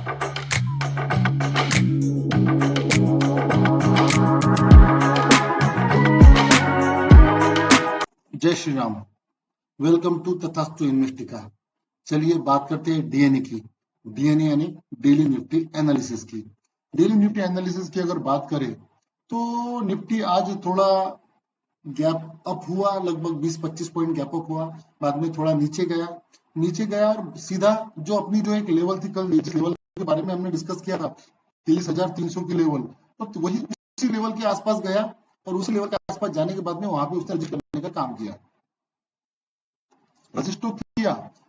जय Shri Ram. Welcome to तथास्तु इन्वेस्टिका। चलिए बात करते हैं डीएनए की। डीएनए यानी डेली निफ्टी एनालिसिस की। डेली निफ्टी एनालिसिस की अगर बात करें तो निफ्टी आज थोड़ा गैप अप हुआ, लगभग 20-25 पॉइंट गैप अप हुआ, बाद में थोड़ा नीचे गया और सीधा जो अपनी जो एक लेवल थी, कल जिस लेवल के बारे में हमने डिस्कस किया था 23,300 की लेवल, तो वही उसी लेवल के आसपास गया और उसी लेवल के आसपास जाने के बाद में वहां पे उसने रजिस्ट करने का काम किया।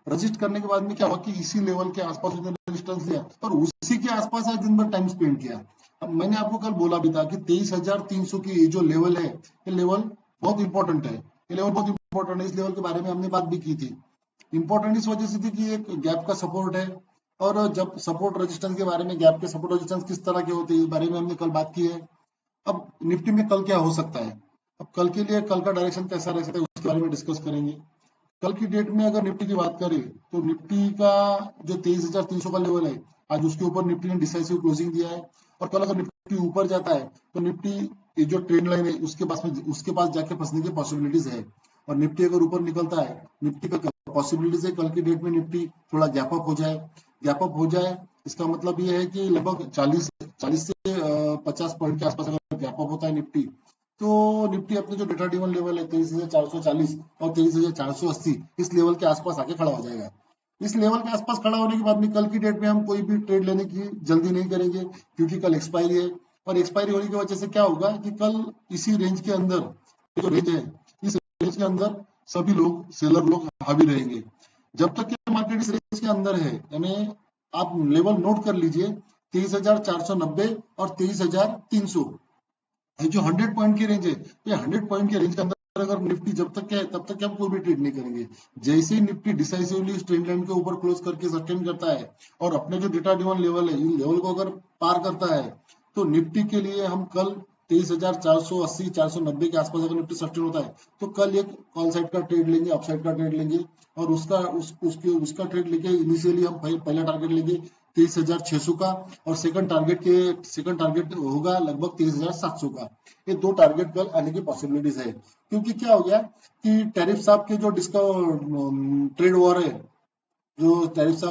रजिस्ट करने के बाद में क्या हुआ कि इसी लेवल के आसपास उसने रेजिस्टेंस दिया और उसी के आसपास आज दिन भर टाइम स्पेंड किया। अब मैंने आपको कल बोला भी था कि 23,300 की ये जो लेवल है, ये लेवल बहुत इंपॉर्टेंट है। ये लेवल बहुत इंपॉर्टेंट है। इस लेवल के बारे में हमने बात भी की थी। इंपॉर्टेंट इस वजह से थी कि एक गैप का सपोर्ट है, और जब सपोर्ट रेजिस्टेंस के बारे में, गैप के सपोर्ट रेजिस्टेंस किस तरह के होते हैं इस बारे में हमने कल बात की है। अब निफ्टी में कल क्या हो सकता है, अब कल के लिए कल का डायरेक्शन कैसा रह सकता है उसके बारे में डिस्कस करेंगे। कल की डेट में अगर निफ्टी की बात करें तो निफ्टी का जो 23,300 का लेवल है, आज उसके ऊपर निफ्टी ने डिसाइसिव क्लोजिंग दिया है। और कल अगर निफ्टी ऊपर जाता है तो निफ्टी ये जो ट्रेंड लाइन है उसके पास जाके फंसने की पॉसिबिलिटीज है। और निफ्टी अगर ऊपर निकलता है, निफ्टी का पॉसिबिलिटीज है कल की डेट में निफ्टी थोड़ा गैप अप हो जाए। इसका मतलब ये है कि लगभग 40 से 50 पॉइंट के आसपास अगर गैप अप होता है निफ्टी, तो निफ्टी अपने जो डेटा ड्रिवन लेवल है 23,440 और 23,480 इस लेवल के आसपास आके खड़ा हो जाएगा। इस लेवल के आसपास खड़ा होने के बाद में कल की डेट में हम कोई भी ट्रेड लेने की जल्दी नहीं करेंगे, क्योंकि कल एक्सपायरी है। और एक्सपायरी होने की वजह से क्या होगा कि कल इसी रेंज के अंदर, जो रेंज है, इस रेंज के अंदर सभी लोग, सेलर लोग हावी रहेंगे। जब तक कि मार्केट इस रेंज के अंदर है, यानी आप लेवल नोट कर लीजिए 23,490 और 23,300, ये जो 100 पॉइंट की रेंज है, ये 100 पॉइंट के रेंज के अंदर अगर निफ्टी जब तक है तब तक हम कोई भी ट्रेड नहीं करेंगे। जैसे ही निफ्टी डिसाइसिवली इस ट्रेंड लाइन के ऊपर क्लोज करके सस्टेन करता है और अपने जो डेटा ड्रिवन लेवल है, इन लेवल को अगर पार करता है, तो निफ्टी के लिए हम कल 23,480 490 के आसपास अगर निफ्टी सस्टेन होता है तो कल एक कॉल साइड का ट्रेड लेंगे, अपसाइड का ट्रेड लेंगे। और उसका ट्रेड लेके इनिशियली हम पहला टारगेट लेंगे 23,600 का, और सेकंड टारगेट होगा लगभग 23,700 का। ये दो टारगेट कल आने की पॉसिबिलिटीज है। क्योंकि क्या हो गया कि टैरिफ साहब के जो डिस्काउंट ट्रेड वॉर है, जो टैरिफ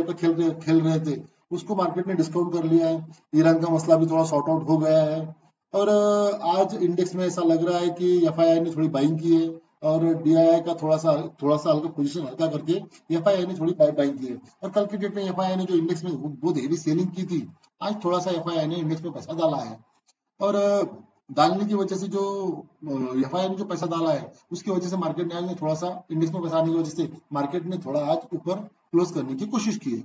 पे खेल रहे थे, उसको मार्केट ने डिस्काउंट कर लिया है। ईरान का मसला भी थोड़ा सॉर्ट आउट हो गया है। और आज इंडेक्स में ऐसा लग रहा है कि एफआईआई ने थोड़ी बाइंग की है, और डीआईआई का थोड़ा सा हल्का पोजीशन हल्का करके एफआईआई ने थोड़ी बाइंग की है। और कल की डेट में एफआईआई ने जो इंडेक्स में बहुत हेवी सेलिंग की थी, आज थोड़ा सा एफआईआई ने इंडेक्स में पैसा डाला है। और डालने की वजह से जो एफआईआई ने जो पैसा डाला है, उसकी वजह से मार्केट ने थोड़ा सा इंडेक्स में पैसा आने की वजह से मार्केट ने थोड़ा आज ऊपर क्लोज करने की कोशिश की है।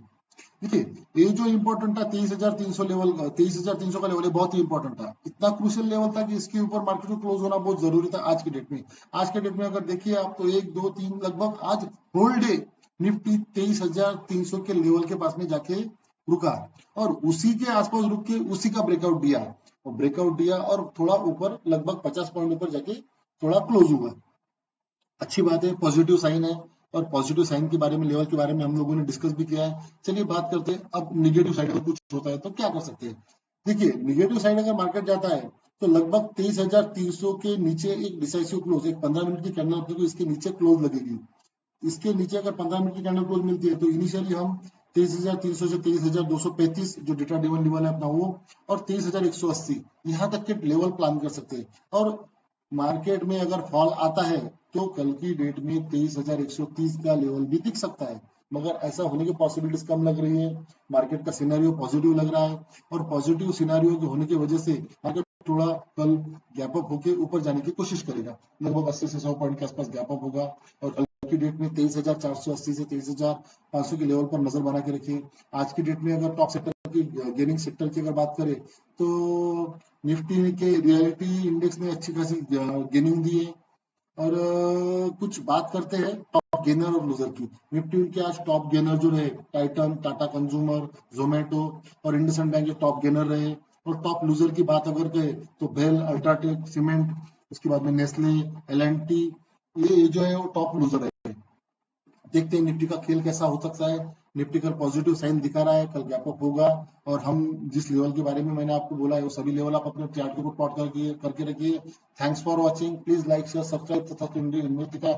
देखिए, ये जो इंपॉर्टेंट था 23,300 लेवल, 23,300 का लेवल बहुत ही इंपॉर्टेंट था। इतना क्रूशियल लेवल था कि इसके ऊपर मार्केट को क्लोज होना बहुत जरूरी था आज के डेट में। आज के डेट में अगर देखिए आप तो 1 2 3 लगभग आज होल डे निफ्टी 23,300 के लेवल के पास में जाके रुका, और उसी के आसपास रुक के उसी का ब्रेकआउट दिया और थोड़ा ऊपर लगभग 50 पॉइंट ऊपर जाके थोड़ा क्लोज हुआ। अच्छी बात है, पॉजिटिव साइन है। और पॉजिटिव साइन के बारे में, लेवल के बारे में हम लोगों ने डिस्कस भी किया है। चलिए बात करते हैं अब निगेटिव साइड अगर कुछ होता है तो क्या कर सकते हैं। देखिए, निगेटिव साइड अगर मार्केट जाता है तो लगभग 23,300 के नीचे एक डिसाइसिव क्लोज, एक 15 मिनट की कैंडल आपको इसके नीचे क्लोज लगेगी। इसके नीचे अगर 15 मिनट की कैंडल क्लोज मिलती है तो इनिशियली हम 23,300 से 23,235 जो डेटा ड्रिवन लेवल है अपना वो, और 23,180 यहाँ तक के लेवल प्लान कर सकते हैं। और मार्केट में अगर फॉल आता है तो कल की डेट में 23,130 का लेवल भी दिख सकता है, मगर ऐसा होने की पॉसिबिलिटीज कम लग रही है। मार्केट का सिनेरियो पॉजिटिव लग रहा है, और पॉजिटिव सिनेरियो के होने की वजह से मार्केट थोड़ा कल गैप अप होकर ऊपर जाने की कोशिश करेगा। लगभग 80 से 100 पॉइंट के आसपास गैप अप होगा। और कल की डेट में 23,480 से 23,500 के लेवल पर नजर बना के रखिए। आज की डेट में अगर टॉप सेक्टर की, गेनिंग सेक्टर की अगर बात करें तो निफ्टी के रियलिटी इंडेक्स ने अच्छी खासी गेनिंग दी है। और कुछ बात करते हैं टॉप गेनर और लूजर की। निफ्टी के आज टॉप गेनर जो रहे, टाइटन, टाटा कंज्यूमर, जोमेटो और इंडसइंड बैंक के टॉप गेनर रहे। और टॉप लूजर की बात अगर करें तो बेल, अल्ट्राटेक सीमेंट, उसके बाद में नेस्ले, एल&टी, ये जो है वो टॉप लूजर है। देखते हैं निफ्टी का खेल कैसा हो सकता है। निफ्टी कल पॉजिटिव साइन दिखा रहा है, कल गैप अप होगा और हम जिस लेवल के बारे में मैंने आपको बोला है वो सभी लेवल आप अपने चार्ट के ऊपर प्लॉट करके रखिए। Thanks for watching, please like share subscribe तथा इन्वेस्ट का